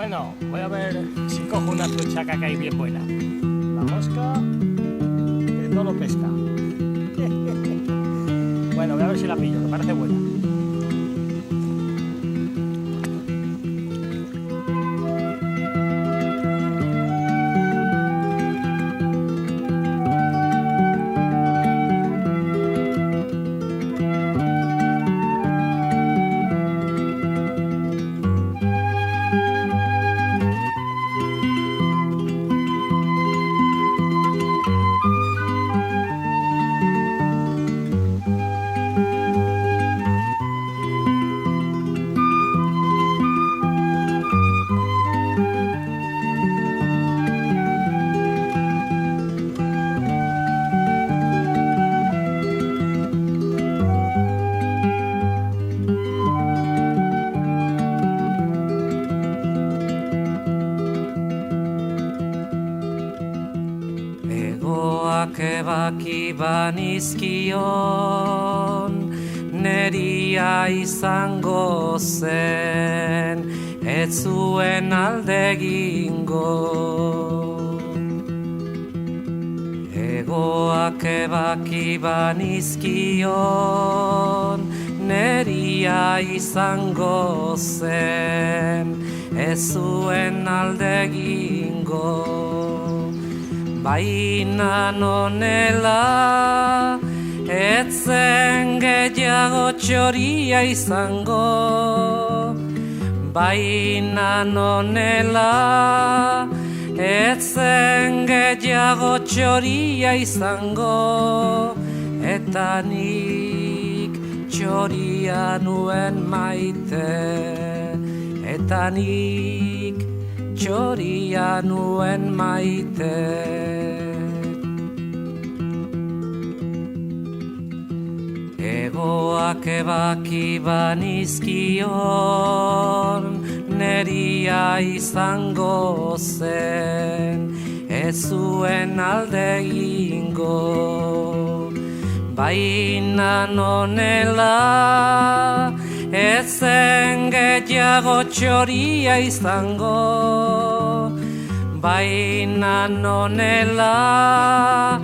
Bueno, voy a ver si cojo una truchaca que hay bien buena. La mosca que todo lo pesca. Bueno, voy a ver si la pillo, que parece buena. Ebaki banizkion, neria izango zen, ez zuen alde egingo. Egoak ebaki banizkion, neria izango zen, ez zuen alde egingo. Baina nonela, etzen gehiago txoria izango. Baina nonela, etzen gehiago txoria izango. Eta nik txoria nuen maite, eta nik txoria nuen maite. Egoak ebaki banizkion, neria izango zen, ez zuen alde egingo. Baina nonela, etzen gehiago txoria izango. Baina nonela,